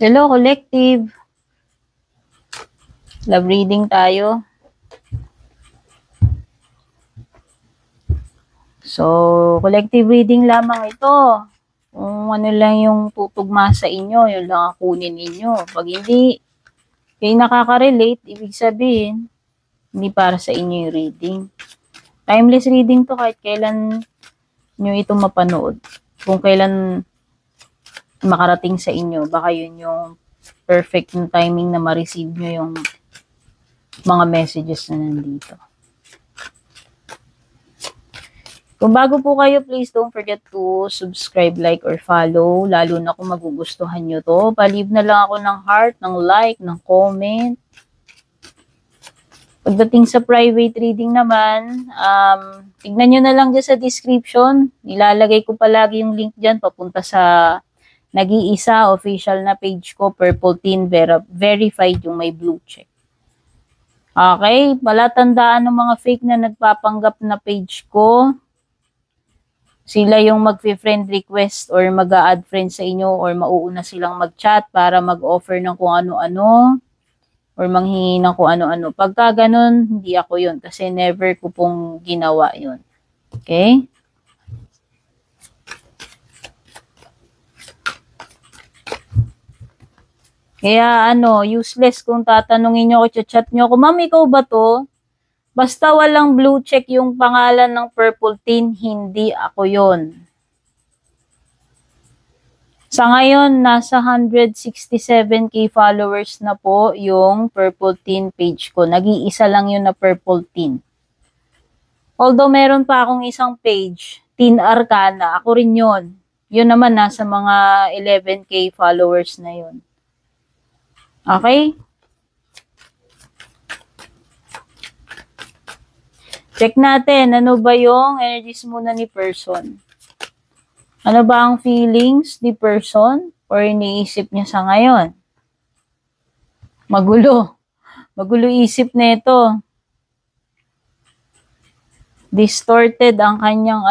Hello, collective. Love reading tayo. So, collective reading lamang ito. Kung ano lang yung tutugma sa inyo, yun lang ang kunin ninyo. Pag hindi kayo nakaka-relate, ibig sabihin, hindi para sa inyo yung reading. Timeless reading to kahit kailan nyo ito mapanood. Kung kailan makarating sa inyo, baka yun yung perfect yung timing na ma-receive nyo yung mga messages na nandito. Kung bago po kayo, please don't forget to subscribe, like, or follow. Lalo na kung magugustuhan nyo to. Palib na lang ako ng heart, ng like, ng comment. Pagdating sa private reading naman, tignan nyo na lang dyan sa description. Nilalagay ko palagi yung link dyan papunta sa nag-iisa official na page ko, Purple Teen Verified yung may blue check. Okay, palatandaan ng mga fake na nagpapanggap na page ko. Sila yung mag-friend request or mag-a-add friend sa inyo or mauuna silang mag-chat para mag-offer ng kung ano-ano or manghingi ng kung ano-ano. Pagka ganun, hindi ako yun kasi never ko pong ginawa yun. Okay? Kaya useless kung tatanungin nyo ako, chat nyo ako, ma'am, ikaw ba to? Basta walang blue check yung pangalan ng Purple Teen, hindi ako yon. Sa ngayon, nasa 167k followers na po yung Purple Teen page ko. Nag-iisa lang yun na Purple Teen. Although meron pa akong isang page, Teen Arcana, ako rin yun. Yun naman, nasa mga 11k followers na yun. Okay? Check natin, ano ba yung energies muna ni person? Ano ba ang feelings ni person or iniisip niya sa ngayon? Magulo. Magulo isip nito. Distorted ang kanyang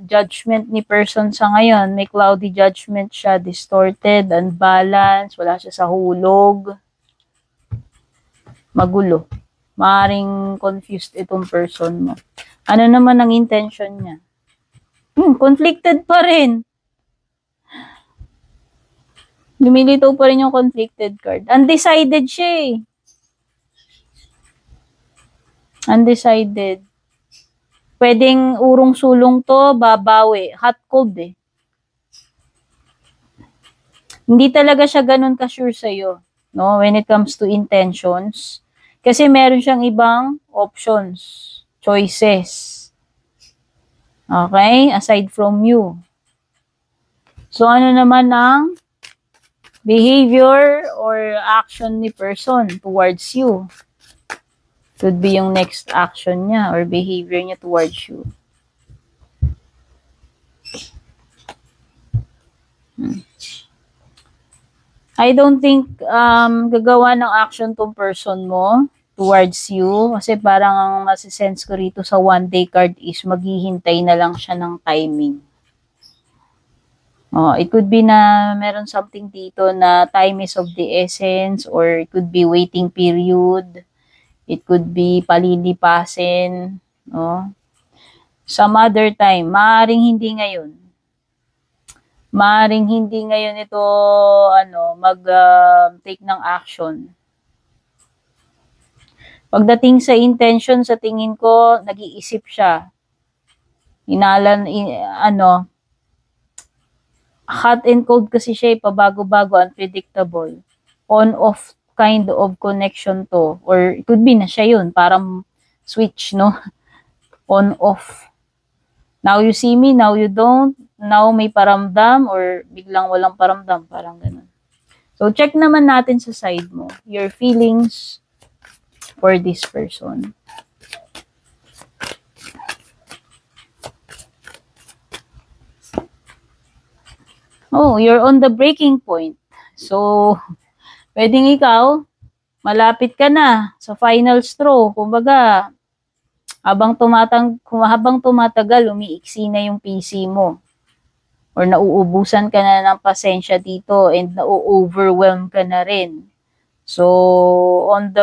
judgment ni person sa ngayon. May cloudy judgment siya, distorted, unbalanced, wala siya sa hulog. Magulo. Maaring confused itong person mo. Ano naman ang intention niya? Conflicted pa rin. Lumilitaw pa rin yung conflicted card. Undecided siya eh. Undecided. Pwedeng urong-sulong to, babawi. Hot cold eh. Hindi talaga siya ganun ka-sure sa'yo. No? When it comes to intentions. Kasi meron siyang ibang options, choices. Okay? Aside from you. So, ano naman ang behavior or action ni person towards you? Could be yung next action niya or behavior niya towards you. I don't think gagawa ng action tong person mo towards you. Kasi parang ang masisense ko rito sa one day card is maghihintay na lang siya ng timing. It could be na meron something dito na time is of the essence or it could be waiting period. It could be palilipasin. Some other time. Maaaring hindi ngayon. Maaaring hindi ngayon ito mag-take ng action. Pagdating sa intention, sa tingin ko, nag-iisip siya. Hot and cold kasi siya, pabago-bago, unpredictable. On-off kind of connection to. Or it could be na siya yun, parang switch, no? On-off. Now you see me, now you don't. Now may paramdam or biglang walang paramdam, parang ganun. So, check naman natin sa side mo, your feelings for this person. You're on the breaking point. So, pwedeng ikaw, malapit ka na sa final straw. Kumbaga, habang tumatagal, umiiksi na yung PC mo. or nauubusan ka na ng pasensya dito and nau-overwhelm ka na rin. So, on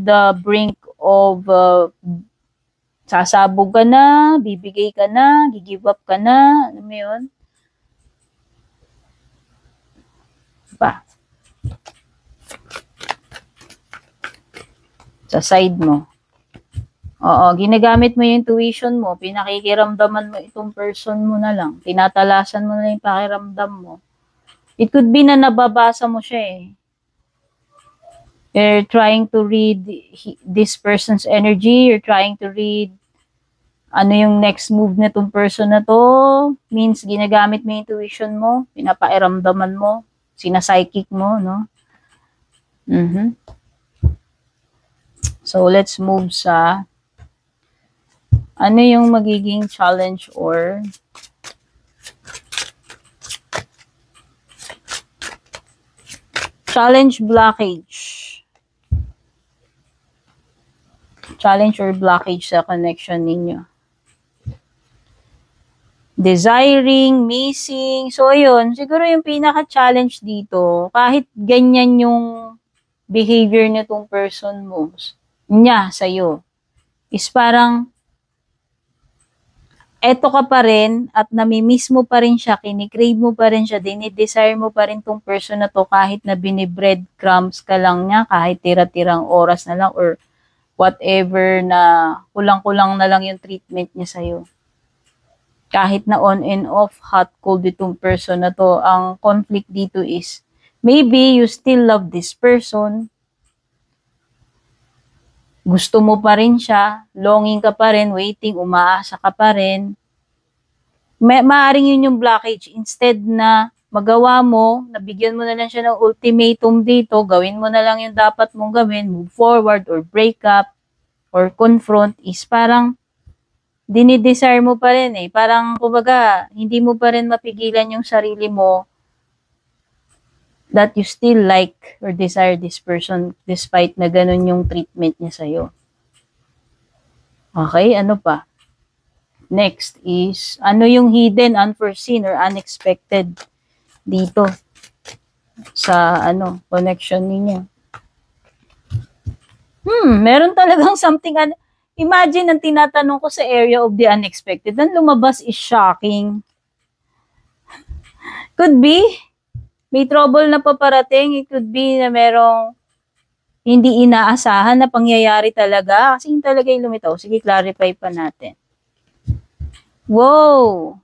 the brink of sasabog ka na, bibigay ka na, gigive up ka na, ano mo yun? Pa. Sa side mo. Oo, ginagamit mo yung intuition mo, pinakikiramdaman mo itong person mo na lang, tinatalasan mo na yung pakiramdam mo. It could be na nababasa mo siya eh. You're trying to read this person's energy, you're trying to read ano yung next move na itong person na to, means ginagamit mo yung intuition mo, pinapairamdaman mo, sinapsychic mo, no? So, let's move sa ano yung magiging challenge or challenge blockage. Challenge or blockage sa connection ninyo. Desiring, missing. So, ayun. Siguro yung pinaka-challenge dito, kahit ganyan yung behavior nitong person mo, niya sa'yo, is parang, eto ka pa rin, at namimiss mo pa rin siya, kinikrave mo pa rin siya, dinidesire mo pa rin tong person na to, kahit na binibreadcrumbs ka lang niya, kahit tira-tirang oras na lang, or whatever na kulang-kulang na lang yung treatment niya sa'yo. Kahit na on and off, hot, cold itong person na to, ang conflict dito is, maybe you still love this person, gusto mo pa rin siya, longing ka pa rin, waiting, umaasa ka pa rin. Maaring yun yung blockage. Instead na magawa mo, nabigyan mo na lang siya ng ultimatum dito, gawin mo na lang yung dapat mong gawin, move forward, or break up, or confront, is parang, dinidesire mo pa rin eh. Parang, kumbaga, hindi mo pa rin mapigilan yung sarili mo that you still like or desire this person despite na ganun yung treatment niya sa'yo. Okay, ano pa? Next is, ano yung hidden, unforeseen, or unexpected dito sa, connection ninyo? Meron talagang something, imagine, ang tinatanong ko sa area of the unexpected, ang lumabas is shocking. Could be, may trouble na paparating. It could be na merong hindi inaasahan na pangyayari talaga. Kasi yun talaga yung lumitaw. Sige, clarify pa natin. Wow!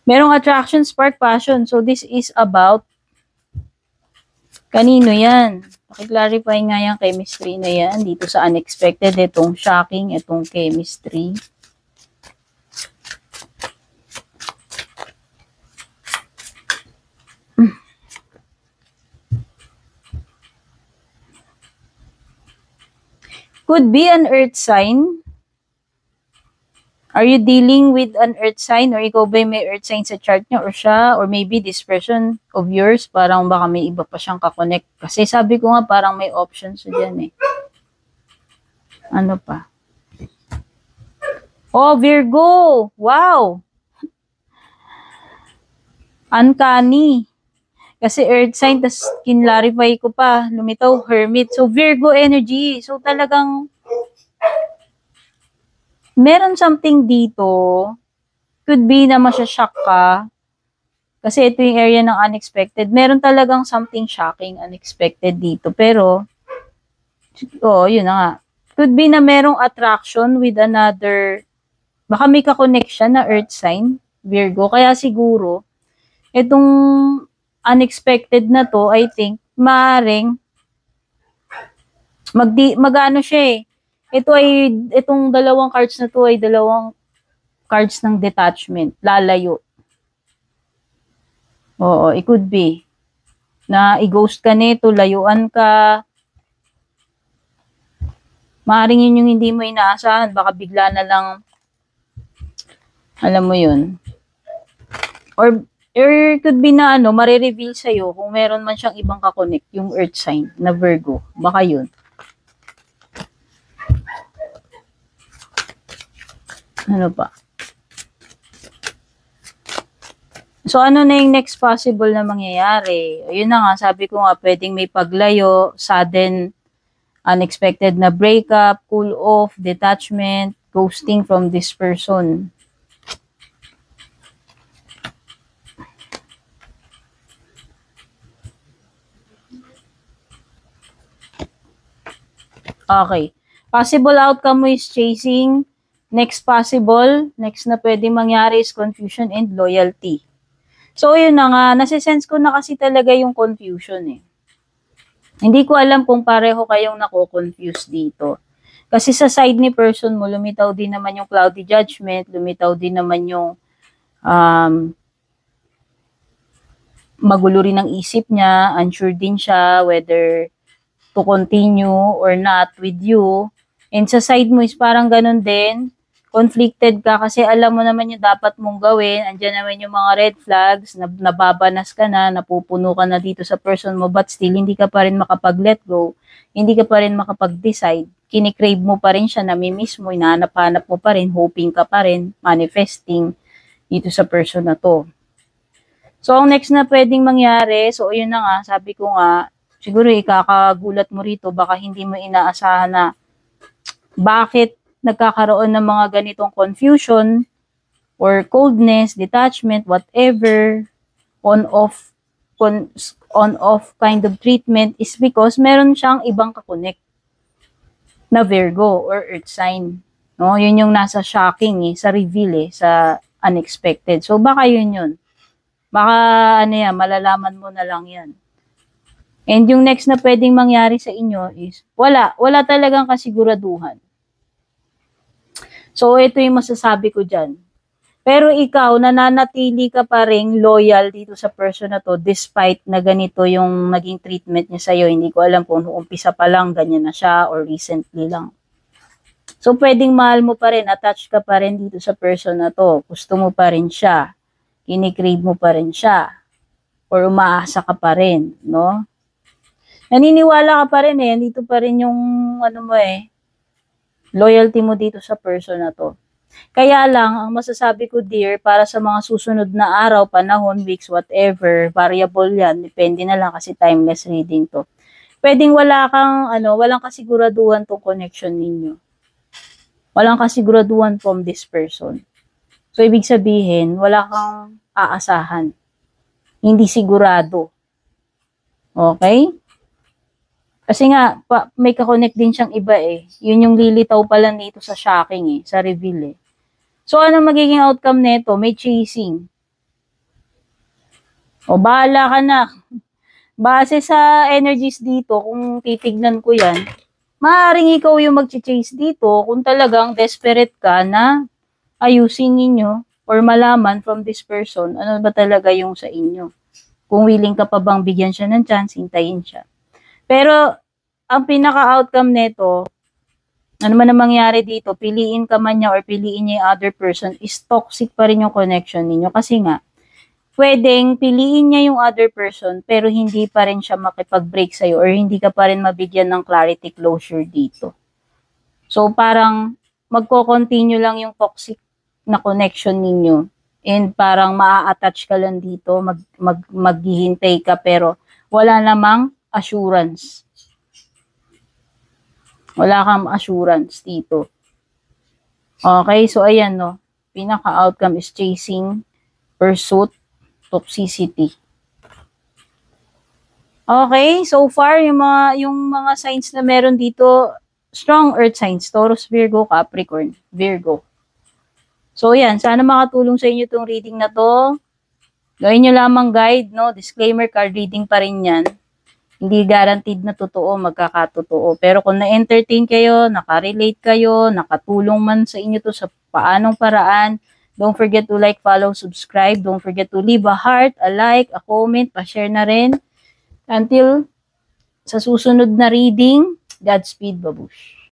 Merong attraction, spark, passion. So, this is about kanino yan? Paki-clarify nga yung chemistry na yan. Dito sa unexpected, itong shocking, itong chemistry. Could be an earth sign. Are you dealing with an earth sign? Or ikaw ba may earth sign sa chart niya? Or siya? Or maybe this person of yours, parang baka may iba pa siyang kakonect. Kasi sabi ko nga parang may options dyan eh. Ano pa? Oh, Virgo! Wow! Uncanny. Kasi earth sign, tas kinlarify ko pa, lumitaw, hermit. So, Virgo energy. So, talagang, meron something dito, could be na masya-shock ka, kasi ito yung area ng unexpected. Meron talagang something shocking, unexpected dito. Pero, yun na nga. Could be na merong attraction with another, baka may ka-connection na earth sign, Virgo. Kaya siguro, itong unexpected na to, I think, maaaring mag-ano siya eh. Itong dalawang cards na to ay dalawang cards ng detachment, lalayo. Oo, it could be na i-ghost ka nito, layuan ka. Maaaring yun yung hindi mo inaasahan, baka bigla na lang, alam mo yun. Or could be na marireveal sa'yo kung meron man siyang ibang kakonect, yung earth sign na Virgo. Baka yun. Ano pa? So, ano na yung next possible na mangyayari? Yun na nga, sabi ko nga, pwedeng may paglayo, sudden, unexpected na breakup, cool off, detachment, ghosting from this person. Okay. Possible outcome mo is chasing. Next na pwedeng mangyari is confusion and loyalty. So, yun na nga, nasisense ko na kasi talaga yung confusion eh. Hindi ko alam kung pareho kayong nako-confuse dito. Kasi sa side ni person mo, lumitaw din naman yung cloudy judgment, lumitaw din naman yung magulo rin ang isip niya, unsure din siya whether to continue or not with you. And sa side mo is parang ganun din, conflicted ka kasi alam mo naman yung dapat mong gawin, andyan naman yung mga red flags, nababanas ka na, napupuno ka na dito sa person mo, but still, hindi ka pa rin makapag-let go, hindi ka pa rin makapag-decide, kinikrave mo pa rin siya, namimiss mo, hinahanap-hanap mo pa rin, hoping ka pa rin, manifesting dito sa person na to. So, ang next na pwedeng mangyari, so yun na nga, sabi ko nga, siguro ikakagulat mo rito, baka hindi mo inaasahan na bakit nagkakaroon ng mga ganitong confusion or coldness, detachment, whatever, on-off kind of treatment is because meron siyang ibang kakonect na Virgo or Earth sign. No? Yun yung nasa shocking sa reveal sa unexpected. So baka yun. Baka malalaman mo na lang yan. And yung next na pwedeng mangyari sa inyo is wala talagang kasiguraduhan. So, ito yung masasabi ko dyan. Pero ikaw, nananatili ka pa rin loyal dito sa person na to despite na ganito yung naging treatment niya sa'yo. Hindi ko alam kung umpisa pa lang, ganyan na siya or recently lang. So, pwedeng mahal mo pa rin, attached ka pa rin dito sa person na to. Gusto mo pa rin siya. Kinikrave mo pa rin siya. Or umaasa ka pa rin, no? Naniniwala ka pa rin dito pa rin yung loyalty mo dito sa person na to. Kaya lang, ang masasabi ko dear, para sa mga susunod na araw, panahon, weeks, whatever, variable yan, depende na lang kasi timeless reading to. Pwedeng walang kasiguraduhan tong connection ninyo. Walang kasiguraduhan from this person. So, ibig sabihin, wala kang aasahan. Hindi sigurado. Okay? Kasi nga, may kakonect din siyang iba Yun yung lilitaw pala dito sa shocking sa reveal So, ano magiging outcome nito? May chasing. O, bahala ka na. Base sa energies dito, kung titignan ko yan, maaaring ikaw yung mag-chase dito kung talagang desperate ka na ayusin ninyo or malaman from this person, ano ba talaga yung sa inyo. Kung willing ka pa bang bigyan siya ng chance, hintayin siya. Pero, ang pinaka-outcome nito, ano man ang mangyari dito, piliin ka man niya or piliin niya yung other person, is toxic pa rin yung connection ninyo. Kasi nga, pwedeng piliin niya yung other person, pero hindi pa rin siya makipag-break sa'yo or hindi ka pa rin mabigyan ng clarity closure dito. So, parang magko-continue lang yung toxic na connection ninyo. And parang maa-attach ka lang dito, maghihintay ka, pero wala namang assurance. Wala kang assurance dito. Okay, so ayan pinaka-outcome is chasing, pursuit, toxicity. Okay, so far yung mga signs na meron dito, strong earth signs, Taurus, Virgo, Capricorn, Virgo. So yan, sana makatulong sa inyo itong reading na to. Gawin nyo lamang guide, disclaimer, card reading pa rin yan. Hindi guaranteed na totoo, magkakatotoo. Pero kung na-entertain kayo, nakarelate kayo, nakatulong man sa inyo to sa paanong paraan, don't forget to like, follow, subscribe. Don't forget to leave a heart, a like, a comment, pa-share na rin. Until sa susunod na reading, Godspeed, babush.